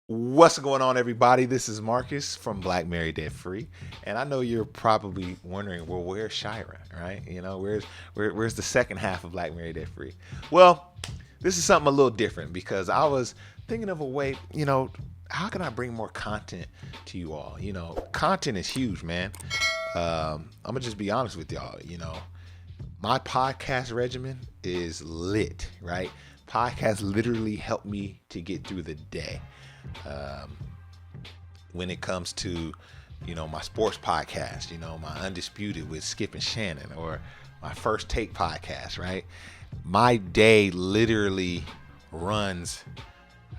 What's going on, everybody? This is Marcus from BlackMarriedDebtFree, and I know you're probably wondering, well, where's Shira, right? You know, where's the second half of BlackMarriedDebtFree? Well, this is something a little different because I was thinking of a way, how can I bring more content to you all? Content is huge, man. I'm gonna just be honest with y'all. My podcast regimen is lit, right? Podcasts literally help me to get through the day. When it comes to, my sports podcast, my Undisputed with Skip and Shannon, or my First Take podcast, right? My day literally runs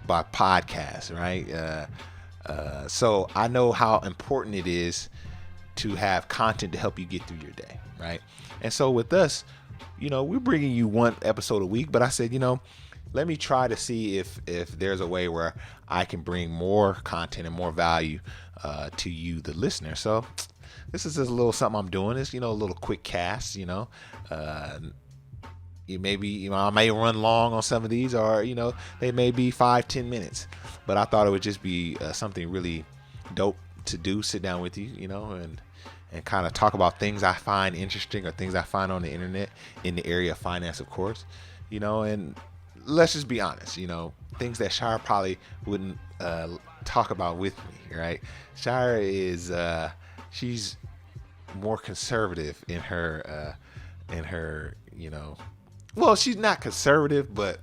by podcasts, right? So I know how important it is to have content to help you get through your day, right? And so with us, we're bringing you one episode a week, but I said, let me try to see if there's a way where I can bring more content and more value to you, the listener. So this is just a little something I'm doing. It's, a little quick cast, maybe, I may run long on some of these, or, they may be 5-10 minutes, but I thought it would just be something really dope to do, sit down with you, and kind of talk about things I find interesting or things I find on the internet in the area of finance, of course, and let's just be honest, things that Shire probably wouldn't talk about with me, right? Shire is, she's more conservative in her, well, she's not conservative, but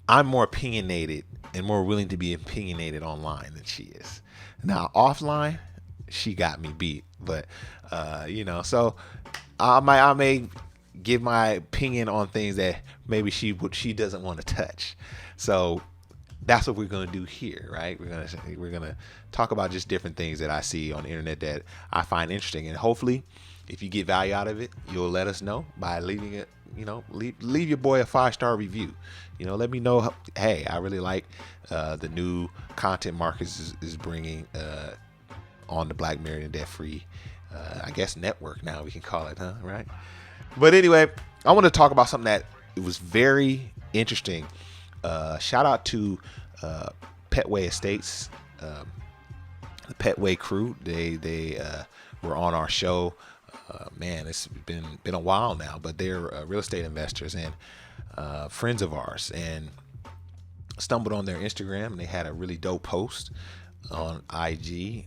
I'm more opinionated and more willing to be opinionated online than she is. Now, offline, she got me beat, but, so I may give my opinion on things that maybe she doesn't want to touch. So that's what we're going to do here, right? We're going to talk about just different things that I see on the internet that I find interesting, and hopefully if you get value out of it, you'll let us know by leaving it, leave your boy a 5-star review. Let me know, hey, I really like the new content Marcus is bringing on the Black Married and Debt Free, I guess network now we can call it, huh? Right? But anyway, I want to talk about something that it was very interesting. Shout out to Petway Estates, the Petway crew. They were on our show. Man, it's been a while now, but they're real estate investors and friends of ours, and stumbled on their Instagram, and they had a really dope post on IG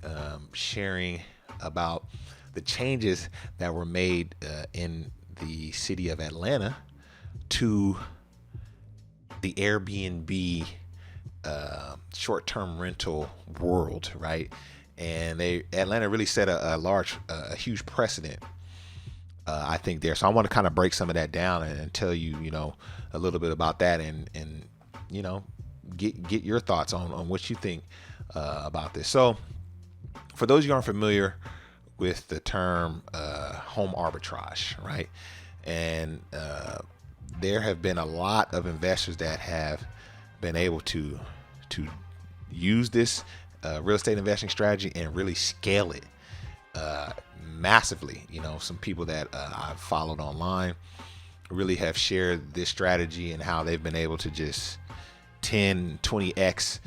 sharing about the changes that were made in the city of Atlanta to the Airbnb short-term rental world, right? And Atlanta really set a huge precedent, I think, there. So I want to kind of break some of that down and tell you, a little bit about that, and get your thoughts on what you think about this. So for those of you who aren't familiar with the term home arbitrage, right? And there have been a lot of investors that have been able to use this real estate investing strategy and really scale it massively. Some people that I've followed online really have shared this strategy and how they've been able to just 10-20x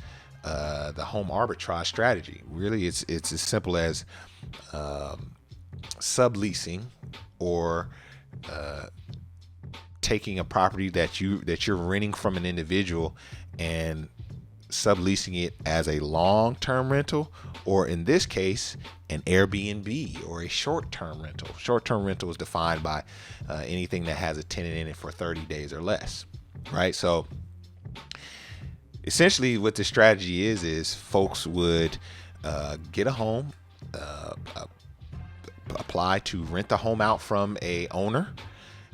the home arbitrage strategy. Really, it's as simple as subleasing, or taking a property that you're renting from an individual and subleasing it as a long-term rental, or in this case, an Airbnb or a short-term rental. Short-term rental is defined by anything that has a tenant in it for 30 days or less, right? So essentially what the strategy is folks would get a home, apply to rent the home out from a owner,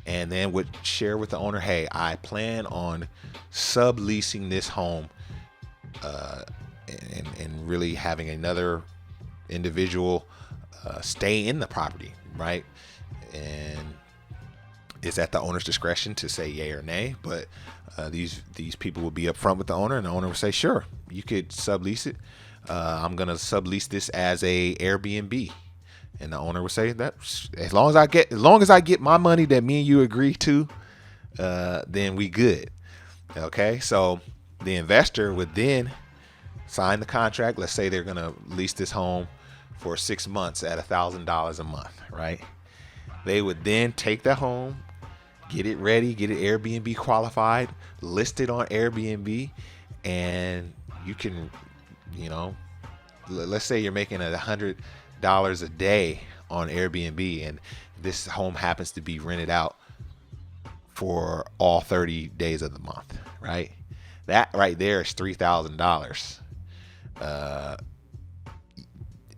and then would share with the owner, hey, I plan on subleasing this home and really having another individual stay in the property, right? And it's at the owner's discretion to say yay or nay, but these people will be upfront with the owner, and the owner will say, sure, you could sublease it. I'm going to sublease this as a Airbnb. And the owner would say that as long as I get my money that me and you agree to, then we good. Okay, so the investor would then sign the contract. Let's say they're gonna lease this home for 6 months at $1,000 a month, right? They would then take the home, get it ready, get it Airbnb qualified, list it on Airbnb, and you can, let's say you're making $100 a day on Airbnb, and this home happens to be rented out for all 30 days of the month, right? That right there is $3,000.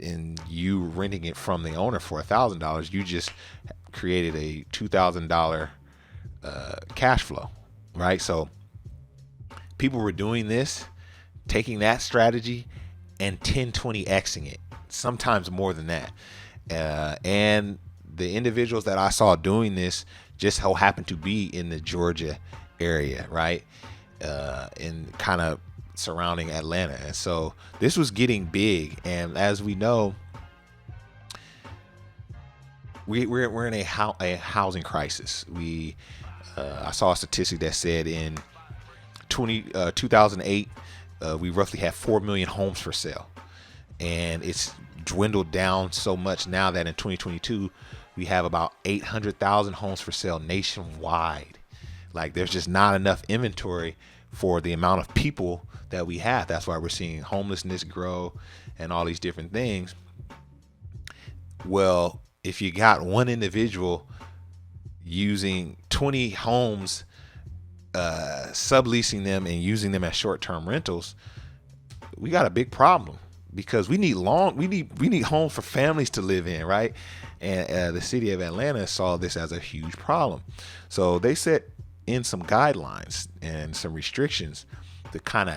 And you renting it from the owner for $1,000, you just created a $2,000 cash flow, right? So people were doing this, taking that strategy and 10-20xing it, sometimes more than that. And the individuals that I saw doing this just so happened to be in the Georgia area, right? And kind of surrounding Atlanta. And so this was getting big. And as we know, we're in a housing crisis. I saw a statistic that said in 2008, we roughly had 4 million homes for sale. And it's dwindled down so much now that in 2022, we have about 800,000 homes for sale nationwide. Like, there's just not enough inventory for the amount of people that we have. That's why we're seeing homelessness grow and all these different things. Well, if you got one individual using 20 homes, subleasing them and using them as short-term rentals, we got a big problem, because we need homes for families to live in, right? And the city of Atlanta saw this as a huge problem. So they set in some guidelines and some restrictions to kind of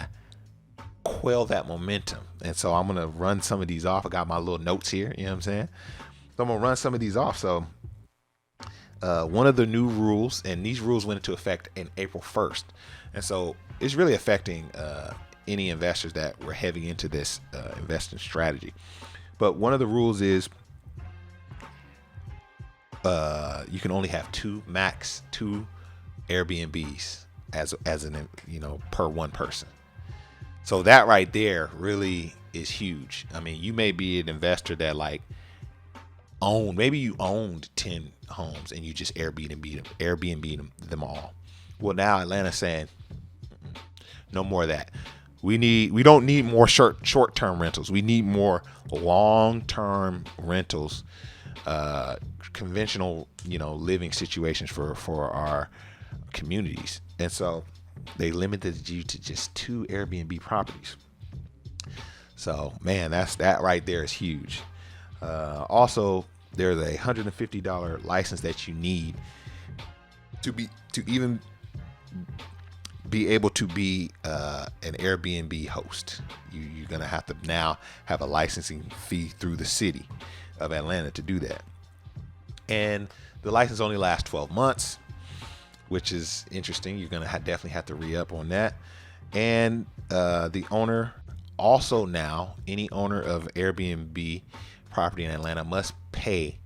quell that momentum. And so I'm going to run some of these off. I got my little notes here, you know what I'm saying? So I'm going to run some of these off. So one of the new rules, and these rules went into effect in April 1st. And so it's really affecting any investors that were heavy into this investing strategy. But one of the rules is you can only have two Airbnbs as an per one person. So that right there really is huge. I mean, you may be an investor that maybe you owned 10 homes and you just Airbnb them all. Well, now Atlanta's saying no more of that. We don't need more short-term rentals. We need more long-term rentals, conventional, living situations for our communities. And so they limited you to just 2 Airbnb properties. So, man, that right there is huge. Also, there's a $150 license that you need to even be able to be an Airbnb host. You're gonna have to now have a licensing fee through the city of Atlanta to do that. And the license only lasts 12 months, which is interesting. You're gonna definitely have to re-up on that. And the owner also now, any owner of Airbnb property in Atlanta must pay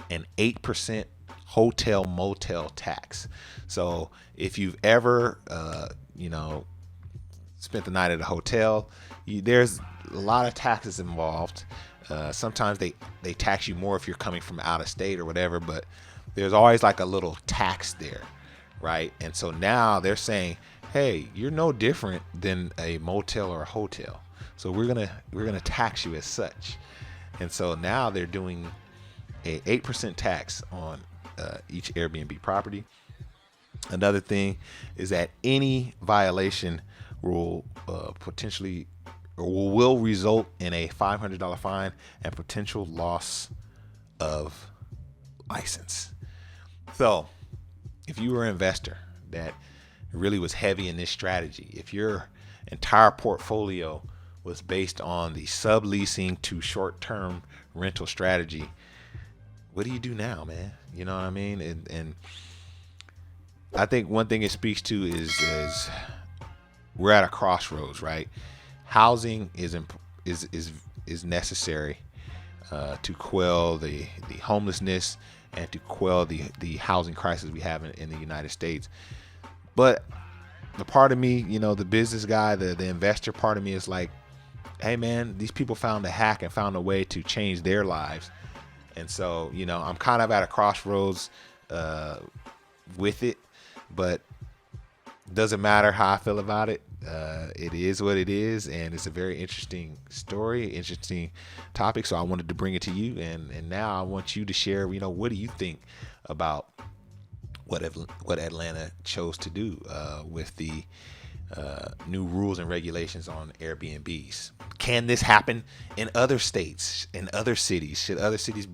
an 8% hotel motel tax. So if you've ever spent the night at a hotel, there's a lot of taxes involved. Sometimes they tax you more if you're coming from out of state or whatever, but there's always like a little tax there, right? And so now they're saying, hey, you're no different than a motel or a hotel, so we're gonna tax you as such. And so now they're doing a 8% tax on each Airbnb property. Another thing is that any violation will potentially or will result in a $500 fine and potential loss of license. So if you were an investor that really was heavy in this strategy, if your entire portfolio was based on the subleasing to short-term rental strategy, what do you do now, man? You know what I mean? And I think one thing it speaks to is we're at a crossroads, right? Housing is necessary, to quell the homelessness and to quell the housing crisis we have in the United States. But the part of me, the business guy, the investor part of me is like, hey man, these people found a hack and found a way to change their lives. And so, I'm kind of at a crossroads with it, but doesn't matter how I feel about it. It is what it is, and it's a very interesting story, interesting topic. So I wanted to bring it to you, and now I want you to share. What do you think about what Atlanta chose to do with the new rules and regulations on Airbnbs? Can this happen in other states, in other cities? Should other cities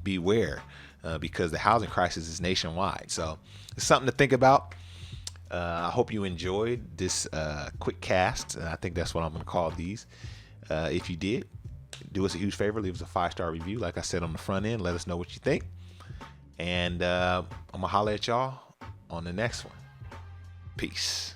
beware? Because the housing crisis is nationwide. So it's something to think about. I hope you enjoyed this quick cast. I think that's what I'm going to call these. If you did, do us a huge favor. Leave us a 5-star review. Like I said on the front end, let us know what you think. And I'm going to holler at y'all on the next one. Peace.